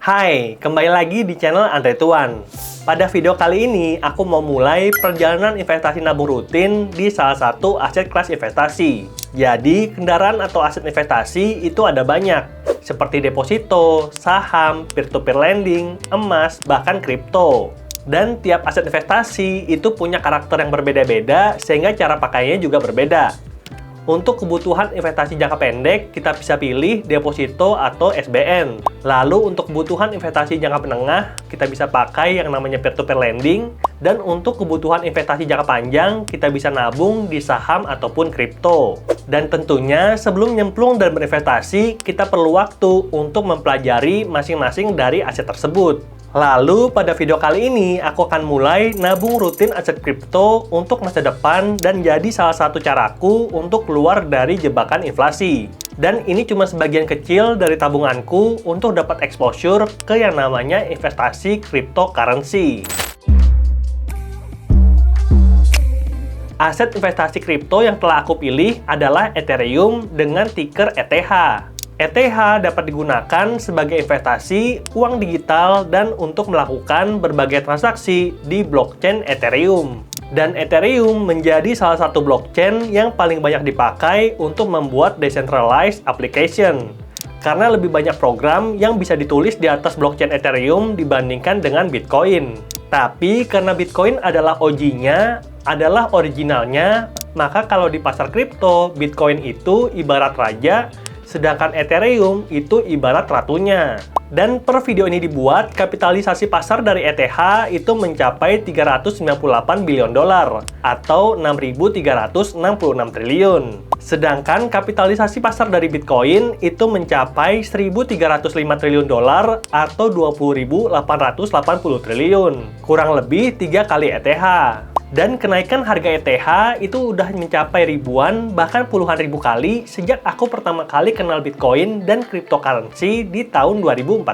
Hai, kembali lagi di channel Andre Tuan. Pada video kali ini, aku mau mulai perjalanan investasi nabung rutin di salah satu aset kelas investasi. Jadi, kendaraan atau aset investasi itu ada banyak, seperti deposito, saham, peer-to-peer lending, emas, bahkan kripto. Dan tiap aset investasi itu punya karakter yang berbeda-beda, sehingga cara pakainya juga berbeda. Untuk kebutuhan investasi jangka pendek, kita bisa pilih deposito atau SBN. Lalu untuk kebutuhan investasi jangka menengah, kita bisa pakai yang namanya peer-to-peer lending. Dan untuk kebutuhan investasi jangka panjang, kita bisa nabung di saham ataupun kripto. Dan tentunya sebelum nyemplung dan berinvestasi, kita perlu waktu untuk mempelajari masing-masing dari aset tersebut. Lalu pada video kali ini aku akan mulai nabung rutin aset kripto untuk masa depan dan jadi salah satu caraku untuk keluar dari jebakan inflasi. Dan ini cuma sebagian kecil dari tabunganku untuk dapat exposure ke yang namanya investasi cryptocurrency. Aset investasi kripto yang telah aku pilih adalah Ethereum dengan ticker ETH. ETH dapat digunakan sebagai investasi, uang digital, dan untuk melakukan berbagai transaksi di blockchain Ethereum. Dan Ethereum menjadi salah satu blockchain yang paling banyak dipakai untuk membuat decentralized application. Karena lebih banyak program yang bisa ditulis di atas blockchain Ethereum dibandingkan dengan Bitcoin. Tapi karena Bitcoin adalah OG-nya, adalah originalnya, maka kalau di pasar kripto, Bitcoin itu ibarat raja, sedangkan Ethereum itu ibarat ratunya. Dan per video ini dibuat, kapitalisasi pasar dari ETH itu mencapai 398 billion dolar atau 6.366 triliun. Sedangkan kapitalisasi pasar dari Bitcoin itu mencapai 1.305 triliun dolar atau 20.880 triliun. Kurang lebih 3 kali ETH. Dan kenaikan harga ETH itu udah mencapai ribuan, bahkan puluhan ribu kali sejak aku pertama kali kenal Bitcoin dan cryptocurrency di tahun 2014.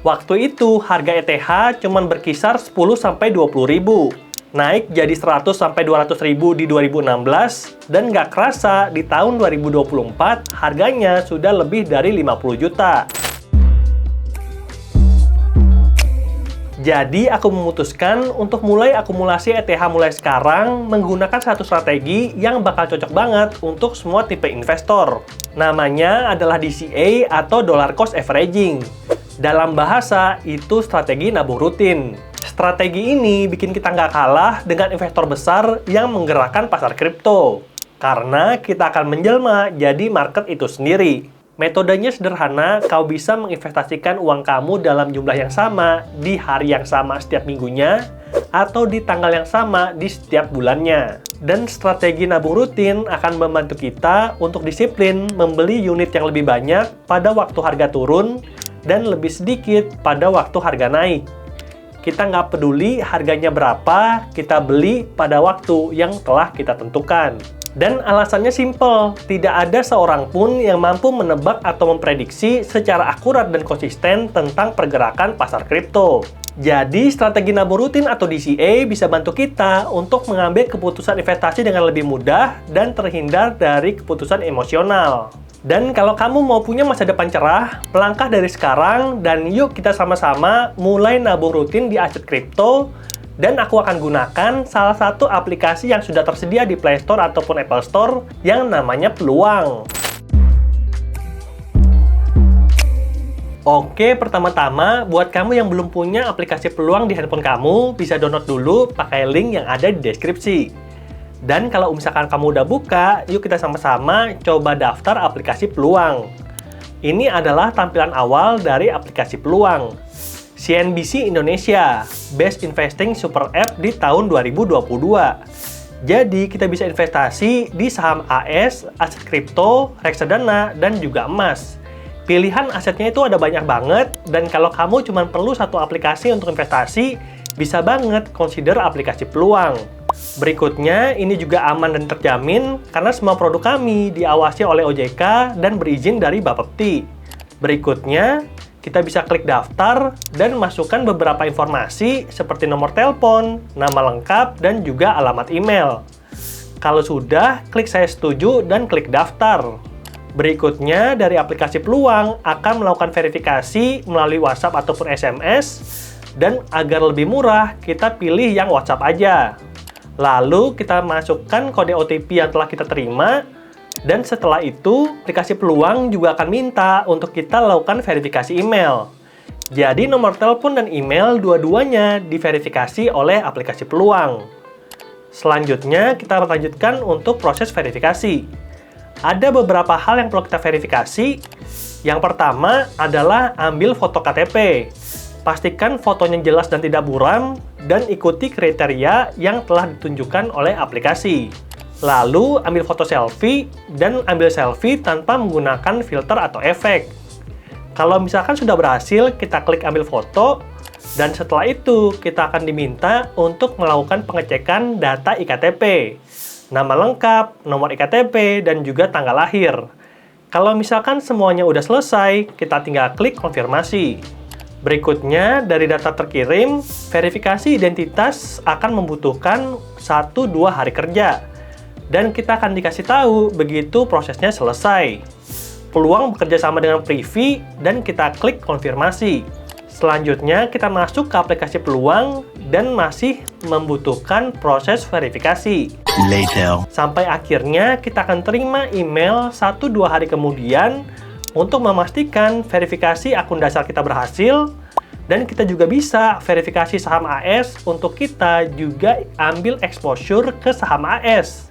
Waktu itu harga ETH cuman berkisar 10-20 ribu. Naik jadi 100-200 ribu di 2016, dan nggak kerasa di tahun 2024 harganya sudah lebih dari 50 juta. Jadi aku memutuskan untuk mulai akumulasi ETH mulai sekarang menggunakan satu strategi yang bakal cocok banget untuk semua tipe investor. Namanya adalah DCA atau Dollar Cost Averaging. Dalam bahasa, itu strategi nabung rutin. Strategi ini bikin kita nggak kalah dengan investor besar yang menggerakkan pasar kripto. Karena kita akan menjelma jadi market itu sendiri. Metodenya sederhana, kau bisa menginvestasikan uang kamu dalam jumlah yang sama di hari yang sama setiap minggunya atau di tanggal yang sama di setiap bulannya. Dan strategi nabung rutin akan membantu kita untuk disiplin membeli unit yang lebih banyak pada waktu harga turun dan lebih sedikit pada waktu harga naik. Kita nggak peduli harganya berapa, kita beli pada waktu yang telah kita tentukan. Dan alasannya simple, tidak ada seorang pun yang mampu menebak atau memprediksi secara akurat dan konsisten tentang pergerakan pasar kripto. Jadi, strategi nabung rutin atau DCA bisa bantu kita untuk mengambil keputusan investasi dengan lebih mudah dan terhindar dari keputusan emosional. Dan kalau kamu mau punya masa depan cerah, melangkah dari sekarang dan yuk kita sama-sama mulai nabung rutin di aset kripto. Dan aku akan gunakan salah satu aplikasi yang sudah tersedia di Play Store ataupun Apple Store yang namanya Peluang. Oke, pertama-tama buat kamu yang belum punya aplikasi Peluang di handphone kamu, bisa download dulu pakai link yang ada di deskripsi. Dan kalau misalkan kamu udah buka, yuk kita sama-sama coba daftar aplikasi Peluang. Ini adalah tampilan awal dari aplikasi Peluang. CNBC Indonesia, Best Investing Super App di tahun 2022. Jadi, kita bisa investasi di saham AS, aset kripto, reksadana, dan juga emas. Pilihan asetnya itu ada banyak banget, dan kalau kamu cuma perlu satu aplikasi untuk investasi, bisa banget consider aplikasi Peluang. Berikutnya, ini juga aman dan terjamin karena semua produk kami diawasi oleh OJK dan berizin dari Bapepti. Berikutnya, kita bisa klik daftar dan masukkan beberapa informasi seperti nomor telepon, nama lengkap, dan juga alamat email. Kalau sudah, klik saya setuju dan klik daftar. Berikutnya, dari aplikasi Peluang akan melakukan verifikasi melalui WhatsApp ataupun SMS, dan agar lebih murah, kita pilih yang WhatsApp aja. Lalu, kita masukkan kode OTP yang telah kita terima, dan setelah itu, aplikasi Peluang juga akan minta untuk kita lakukan verifikasi email. Jadi, nomor telepon dan email dua-duanya diverifikasi oleh aplikasi Peluang. Selanjutnya, kita lanjutkan untuk proses verifikasi. Ada beberapa hal yang perlu kita verifikasi. Yang pertama adalah ambil foto KTP. Pastikan fotonya jelas dan tidak buram, dan ikuti kriteria yang telah ditunjukkan oleh aplikasi. Lalu, ambil foto selfie, dan ambil selfie tanpa menggunakan filter atau efek. Kalau misalkan sudah berhasil, kita klik ambil foto, dan setelah itu kita akan diminta untuk melakukan pengecekan data iktp. Nama lengkap, nomor iktp, dan juga tanggal lahir. Kalau misalkan semuanya udah selesai, kita tinggal klik konfirmasi. Berikutnya, dari data terkirim, verifikasi identitas akan membutuhkan 1-2 hari kerja. Dan kita akan dikasih tahu begitu prosesnya selesai. Peluang bekerja sama dengan Privy, dan kita klik konfirmasi. Selanjutnya, kita masuk ke aplikasi Peluang dan masih membutuhkan proses verifikasi. Later. Sampai akhirnya, kita akan terima email 1-2 hari kemudian untuk memastikan verifikasi akun dasar kita berhasil, dan kita juga bisa verifikasi saham AS untuk kita juga ambil exposure ke saham AS.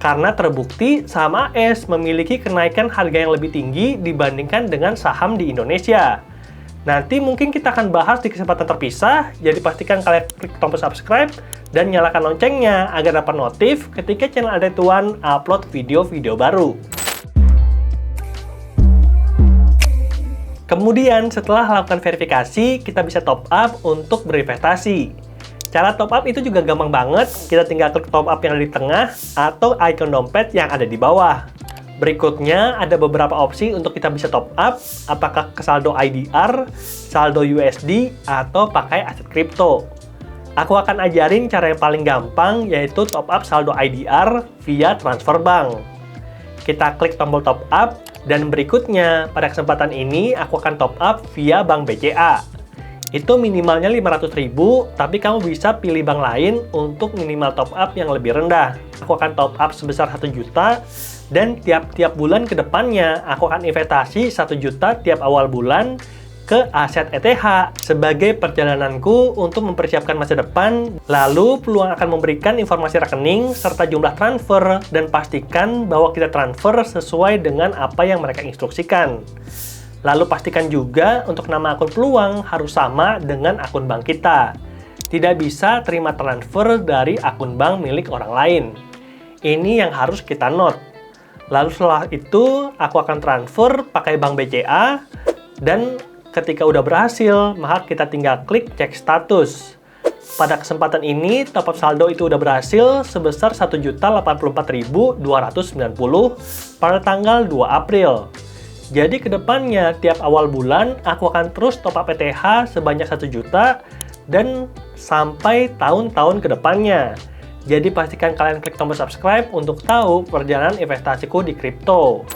Karena terbukti saham AS memiliki kenaikan harga yang lebih tinggi dibandingkan dengan saham di Indonesia. Nanti mungkin kita akan bahas di kesempatan terpisah, jadi pastikan kalian klik tombol subscribe dan nyalakan loncengnya agar dapat notif ketika channel Ada Tuan upload video-video baru. Kemudian setelah lakukan verifikasi, kita bisa top up untuk berinvestasi. Cara top up itu juga gampang banget, kita tinggal klik top up yang ada di tengah atau icon dompet yang ada di bawah. Berikutnya, ada beberapa opsi untuk kita bisa top up, apakah ke saldo IDR, saldo USD, atau pakai aset kripto. Aku akan ajarin cara yang paling gampang, yaitu top up saldo IDR via transfer bank. Kita klik tombol top up, dan berikutnya, pada kesempatan ini, aku akan top up via Bank BCA. Itu minimalnya 500.000, tapi kamu bisa pilih bank lain untuk minimal top up yang lebih rendah. Aku akan top up sebesar 1 juta, dan tiap-tiap bulan ke depannya, aku akan investasi 1 juta tiap awal bulan ke aset ETH sebagai perjalananku untuk mempersiapkan masa depan. Lalu, Peluang akan memberikan informasi rekening serta jumlah transfer, dan pastikan bahwa kita transfer sesuai dengan apa yang mereka instruksikan. Lalu pastikan juga untuk nama akun Peluang harus sama dengan akun bank kita. Tidak bisa terima transfer dari akun bank milik orang lain. Ini yang harus kita note. Lalu setelah itu, aku akan transfer pakai Bank BCA, dan ketika udah berhasil, maka kita tinggal klik cek status. Pada kesempatan ini, top up saldo itu udah berhasil sebesar 1.084.290 pada tanggal 2 April. Jadi kedepannya, tiap awal bulan, aku akan terus top up ETH sebanyak 1 juta, dan sampai tahun-tahun kedepannya. Jadi pastikan kalian klik tombol subscribe untuk tahu perjalanan investasiku di kripto.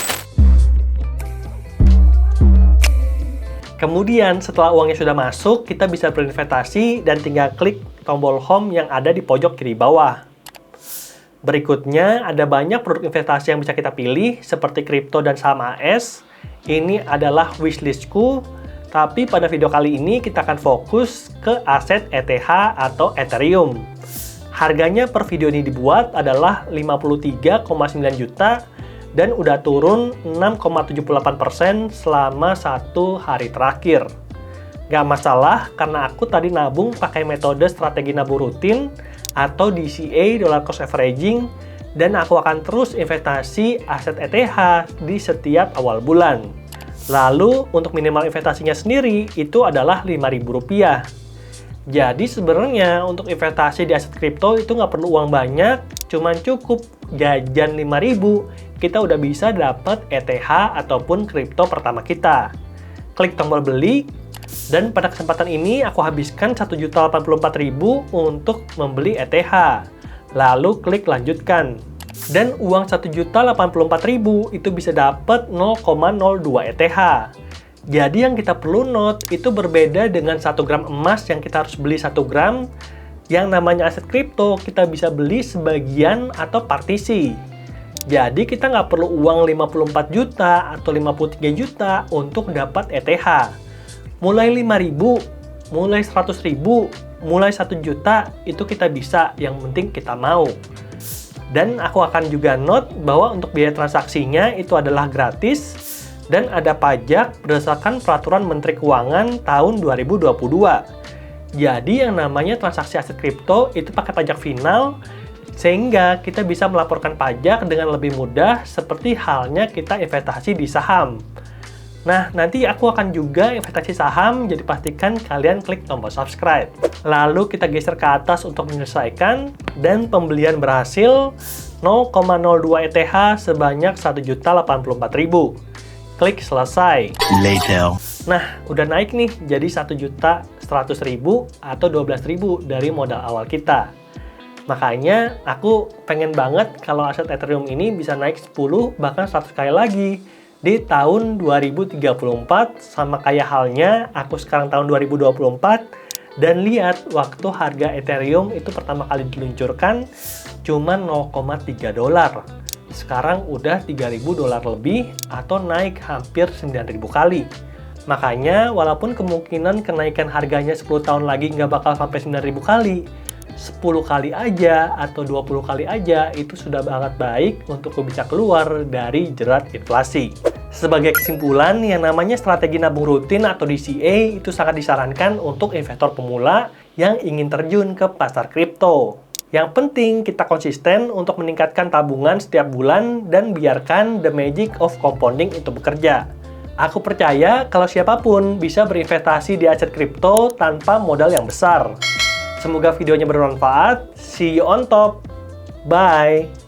Kemudian setelah uangnya sudah masuk, kita bisa berinvestasi dan tinggal klik tombol home yang ada di pojok kiri bawah. Berikutnya ada banyak produk investasi yang bisa kita pilih seperti kripto dan saham AS. Ini adalah wishlistku, tapi pada video kali ini kita akan fokus ke aset ETH atau Ethereum. Harganya per video ini dibuat adalah 53,9 juta dan udah turun 6,78% selama 1 hari terakhir. Gak masalah karena aku tadi nabung pakai metode strategi nabung rutin atau DCA dollar cost averaging, dan aku akan terus investasi aset ETH di setiap awal bulan. Lalu untuk minimal investasinya sendiri itu adalah Rp5.000. Jadi sebenarnya untuk investasi di aset kripto itu nggak perlu uang banyak, cuman cukup jajan 5.000, kita udah bisa dapat ETH ataupun kripto pertama kita. Klik tombol beli, dan pada kesempatan ini aku habiskan 1.084.000 untuk membeli ETH. Lalu klik lanjutkan. Dan uang 1.084.000 itu bisa dapat 0,02 ETH. Jadi yang kita perlu note itu berbeda dengan 1 gram emas yang kita harus beli 1 gram. Yang namanya aset kripto kita bisa beli sebagian atau partisi. Jadi kita nggak perlu uang 54 juta atau 53 juta untuk dapat ETH. Mulai 5.000, mulai 100.000, mulai 1 juta itu kita bisa, yang penting kita mau. Dan aku akan juga note bahwa untuk biaya transaksinya itu adalah gratis dan ada pajak berdasarkan Peraturan Menteri Keuangan tahun 2022. Jadi yang namanya transaksi aset kripto itu pakai pajak final, sehingga kita bisa melaporkan pajak dengan lebih mudah seperti halnya kita investasi di saham. Nah, nanti aku akan juga investasi saham, jadi pastikan kalian klik tombol subscribe. Lalu kita geser ke atas untuk menyelesaikan, dan pembelian berhasil 0,02 ETH sebanyak 1.084.000. Klik selesai. Later. Nah, udah naik nih jadi 1.100.000 atau 12.000 dari modal awal kita. Makanya aku pengen banget kalau aset Ethereum ini bisa naik 10 bahkan 100 kali lagi di tahun 2034, sama kayak halnya aku sekarang tahun 2024. Dan lihat waktu harga Ethereum itu pertama kali diluncurkan cuma 0,3 dolar. Sekarang udah 3.000 dolar lebih atau naik hampir 9.000 kali. Makanya walaupun kemungkinan kenaikan harganya 10 tahun lagi nggak bakal sampai 9.000 kali, 10 kali aja atau 20 kali aja itu sudah sangat baik untuk bisa keluar dari jerat inflasi. Sebagai kesimpulan, yang namanya strategi nabung rutin atau DCA itu sangat disarankan untuk investor pemula yang ingin terjun ke pasar kripto. Yang penting kita konsisten untuk meningkatkan tabungan setiap bulan dan biarkan the magic of compounding itu bekerja. Aku percaya kalau siapapun bisa berinvestasi di aset kripto tanpa modal yang besar. Semoga videonya bermanfaat. See you on top. Bye.